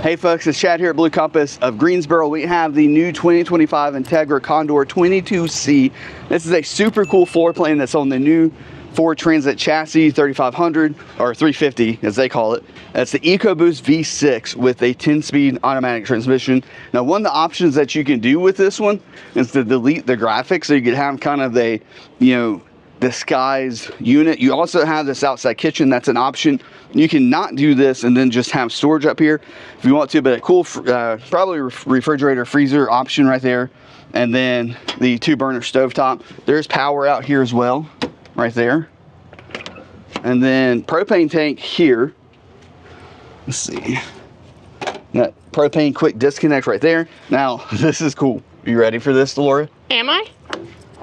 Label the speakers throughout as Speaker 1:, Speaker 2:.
Speaker 1: Hey folks, it's Chad here at Blue Compass of Greensboro. We have the new 2025 Entegra Condor 22C. This is a super cool floor plan that's on the new Ford Transit chassis 3500 or 350 as they call it. That's the EcoBoost V6 with a 10-speed automatic transmission. Now, one of the options that you can do with this one is to delete the graphics, so you could have kind of a, disguise unit. You also have this outside kitchen. That's an option. You can not do this and then just have storage up here if you want to, but a cool probably refrigerator freezer option right there. And then the 2-burner stovetop. There's power out here as well, right there. And then propane tank here. Let's see, that propane quick disconnect right there. Now this is cool. You ready for this, Laura?
Speaker 2: Am I?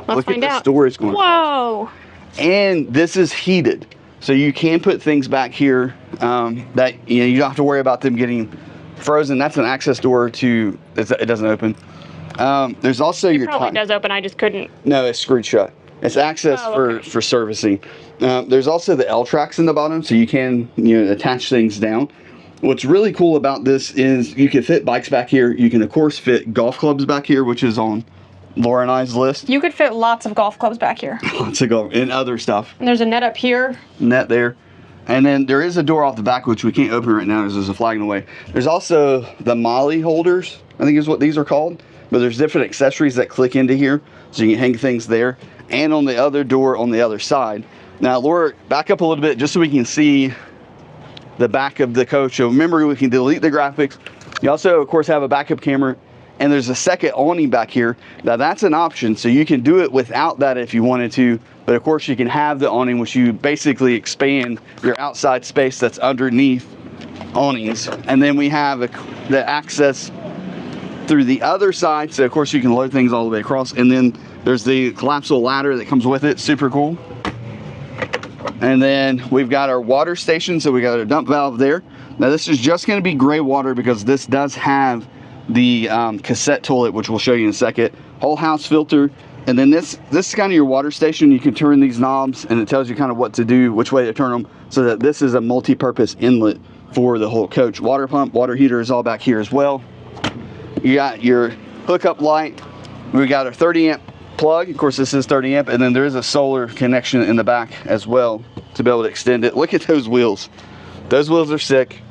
Speaker 2: Let's
Speaker 1: Look
Speaker 2: find
Speaker 1: at the
Speaker 2: out.
Speaker 1: storage going.
Speaker 2: Whoa!
Speaker 1: And this is heated, so you can put things back here that you don't have to worry about them getting frozen. That's an access door to it doesn't open. There's also
Speaker 2: It probably does open. I just couldn't.
Speaker 1: No, it's screwed shut. It's access for servicing. There's also the L tracks in the bottom, so you can attach things down. What's really cool about this is you can fit bikes back here. You can of course fit golf clubs back here, which is on Laura and I's list.
Speaker 2: You could fit lots of golf clubs back here.
Speaker 1: Lots of golf and other stuff.
Speaker 2: And there's a net up here.
Speaker 1: Net there. And then there is a door off the back, which we can't open right now because there's a flag in the way. There's also the molly holders, I think is what these are called. But there's different accessories that click into here, so you can hang things there. And on the other door on the other side. Now, Laura, back up a little bit just so we can see the back of the coach. So remember, we can delete the graphics. You also, of course, have a backup camera. And there's a second awning back here. Now that's an option, so you can do it without that if you wanted to, but of course you can have the awning, which you basically expand your outside space that's underneath awnings. And then we have the access through the other side, so of course you can load things all the way across. And then there's the collapsible ladder that comes with it, super cool. And then we've got our water station, so we got a dump valve there. Now this is just going to be gray water because this does have the cassette toilet, which we'll show you in a second. Whole house filter. And then this is kind of your water station. You can turn these knobs and it tells you kind of what to do, which way to turn them, so that this is a multi-purpose inlet for the whole coach. Water pump, water heater is all back here as well. You got your hookup light. We got our 30 amp plug. Of course, this is 30 amp. And then there is a solar connection in the back as well to be able to extend it. Look at those wheels. Those wheels are sick.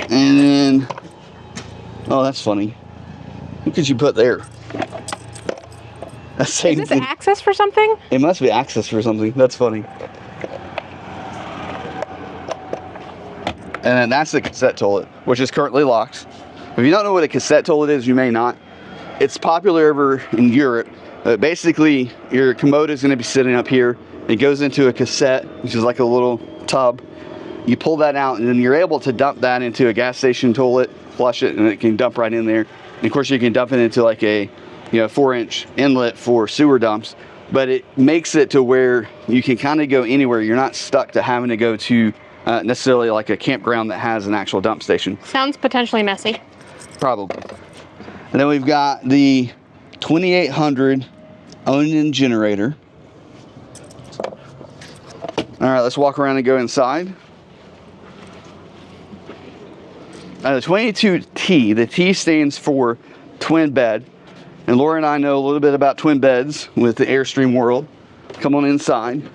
Speaker 1: And then, oh, that's funny. What could you put there? That's
Speaker 2: Is this access for something?
Speaker 1: It must be access for something. That's funny. And then that's the cassette toilet, which is currently locked. If you don't know what a cassette toilet is, you may not. It's popular over in Europe. Basically, your commode is going to be sitting up here. It goes into a cassette, which is like a little tub. You pull that out, and then you're able to dump that into a gas station toilet, flush it, and it can dump right in there. And of course, you can dump it into like a 4-inch inlet for sewer dumps, but it makes it to where you can kind of go anywhere. You're not stuck to having to go to necessarily like a campground that has an actual dump station.
Speaker 2: Sounds potentially messy.
Speaker 1: Probably. And then we've got the 2800 Onan generator. All right, let's walk around and go inside. The 22T, the T stands for twin bed. And Laura and I know a little bit about twin beds with the Airstream world. Come on inside.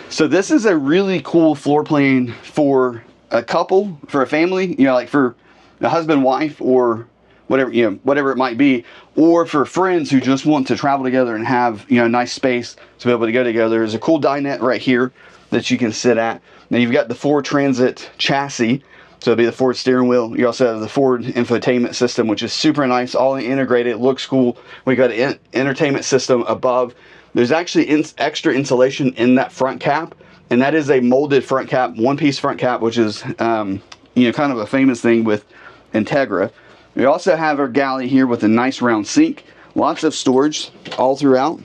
Speaker 1: So this is a really cool floor plan for a couple, for a family, like for a husband, wife, or whatever, whatever it might be, or for friends who just want to travel together and have, a nice space to be able to go together. There's a cool dinette right here that you can sit at. Now you've got the Ford Transit chassis. So it'll be the Ford steering wheel. You also have the Ford infotainment system, which is super nice, all integrated, looks cool. We got an entertainment system above. There's actually extra insulation in that front cap, and that is a molded front cap, one-piece front cap, which is kind of a famous thing with Entegra. We also have our galley here with a nice round sink, lots of storage all throughout.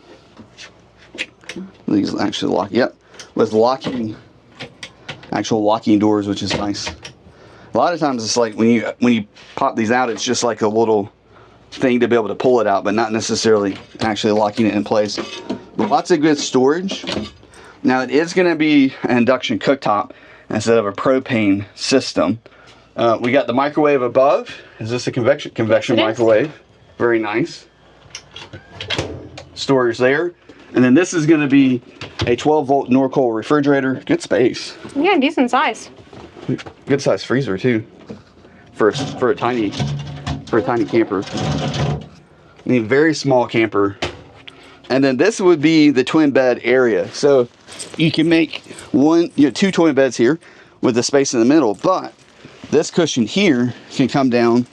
Speaker 1: These actually lock, yep, with actual locking doors, which is nice. A lot of times it's like when you pop these out, it's just like a little thing to be able to pull it out, but not necessarily actually locking it in place. But lots of good storage. Now it is going to be an induction cooktop, instead of a propane system. We got the microwave above. Is this a convection
Speaker 2: Yes,
Speaker 1: microwave? Very nice. Storage there. And then this is going to be a 12-volt Norcold refrigerator. Good space.
Speaker 2: Yeah, decent size.
Speaker 1: Good size freezer too. For a tiny camper. I mean, very small camper. And then this would be the twin bed area. So you can make two twin beds here with the space in the middle, but this cushion here can come down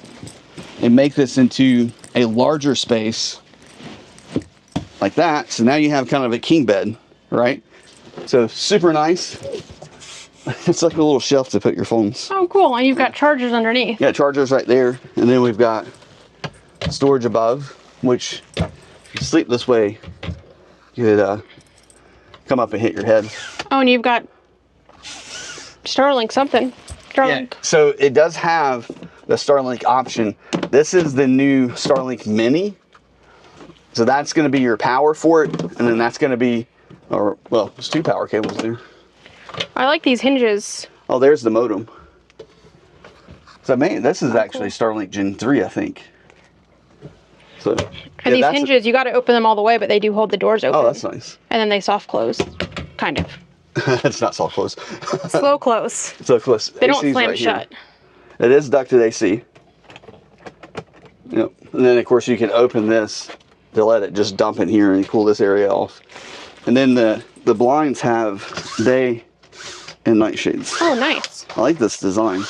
Speaker 1: and make this into a larger space like that. So now you have kind of a king bed, right? So super nice. It's like a little shelf to put your phones.
Speaker 2: Oh, cool. And you've got chargers underneath.
Speaker 1: Yeah, chargers right there. And then we've got storage above, which if you sleep this way, you could come up and hit your head.
Speaker 2: Oh, and you've got Starlink something. Starlink.
Speaker 1: Yeah, so it does have the Starlink option. This is the new Starlink Mini. So that's going to be your power for it. And then that's going to be, well, there's 2 power cables there.
Speaker 2: I like these hinges.
Speaker 1: Oh, there's the modem. So, man, this is actually Starlink Gen 3, I think. So,
Speaker 2: And these hinges, you got to open them all the way, but they do hold the doors open.
Speaker 1: Oh, that's nice.
Speaker 2: And then they soft close, kind of.
Speaker 1: It's not soft close.
Speaker 2: Slow close.
Speaker 1: So close.
Speaker 2: They don't slam
Speaker 1: right
Speaker 2: shut.
Speaker 1: Here. It is ducted AC. Yep. And then, of course, you can open this to let it just dump in here and cool this area off. And then the blinds have day and night shades.
Speaker 2: Oh, nice.
Speaker 1: I like this design.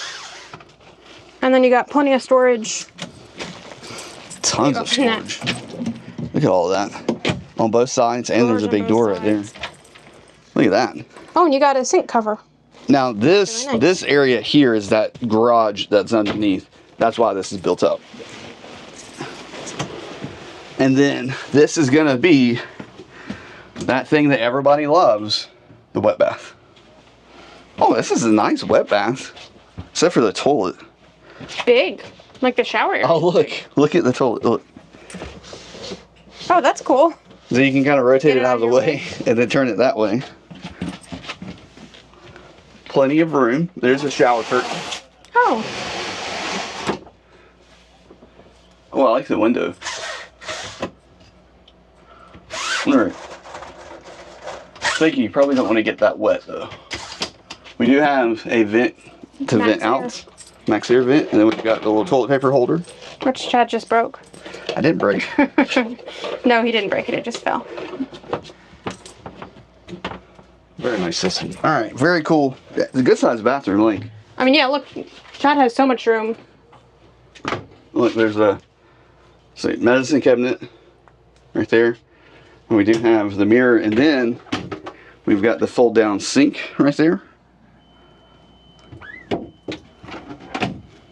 Speaker 2: And then you got plenty of storage.
Speaker 1: Tons of storage. Look at all of that. On both sides, and there's a big door right there. Look at that.
Speaker 2: Oh, and you got a sink cover.
Speaker 1: Now this area here is that garage that's underneath. That's why this is built up. And then this is gonna be that thing that everybody loves, the wet bath. Oh, this is a nice wet bath, except for the toilet.
Speaker 2: Big, like the shower area.
Speaker 1: Oh, look at the toilet. Look.
Speaker 2: Oh, that's cool.
Speaker 1: So you can kind of rotate it out of the way and then turn it that way. Plenty of room. There's a shower curtain.
Speaker 2: Oh.
Speaker 1: Oh, I like the window. Alright. I think you probably don't want to get that wet though. We do have a vent to vent out. Max air vent. And then we've got the little toilet paper holder.
Speaker 2: Which Chad just broke.
Speaker 1: I didn't break.
Speaker 2: No, he didn't break it. It just fell.
Speaker 1: Very nice system. Alright, very cool. It's a good sized bathroom, like.
Speaker 2: I mean, yeah, look. Chad has so much room.
Speaker 1: Look, there's a medicine cabinet right there. And we do have the mirror, and then we've got the fold down sink right there.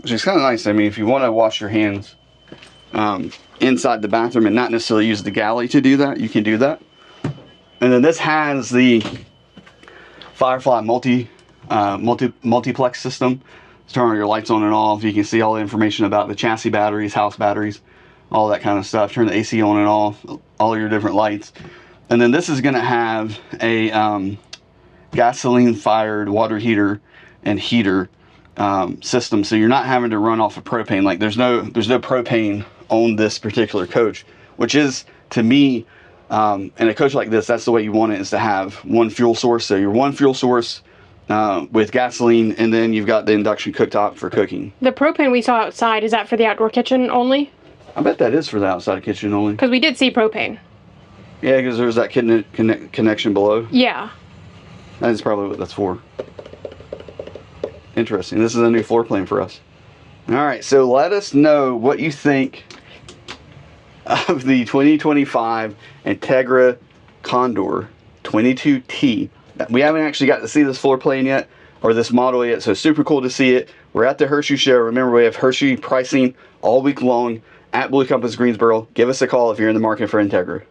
Speaker 1: Which is kind of nice. I mean, if you want to wash your hands inside the bathroom and not necessarily use the galley to do that, you can do that. And then this has the Firefly multiplex system. Turn your lights on and off. You can see all the information about the chassis batteries, house batteries, all that kind of stuff. Turn the AC on and off, all your different lights. And then this is going to have a gasoline fired water heater and heater system, so you're not having to run off of propane. Like there's no propane on this particular coach, which is, to me, in a coach like this, that's the way you want it, is to have one fuel source. So your one fuel source with gasoline, and then you've got the induction cooktop for cooking.
Speaker 2: The propane we saw outside, is that for the outdoor kitchen only?
Speaker 1: I bet that is for the outside kitchen only.
Speaker 2: Because we did see propane.
Speaker 1: Yeah, because there's that connection below.
Speaker 2: Yeah.
Speaker 1: That's probably what that's for. Interesting. This is a new floor plan for us. Alright, so let us know what you think of the 2025 Entegra Condor 22T. We haven't actually got to see this floor plan yet, or this model yet, so super cool to see it. We're at the Hershey show. Remember, we have Hershey pricing all week long at Blue Compass Greensboro. Give us a call if you're in the market for Entegra.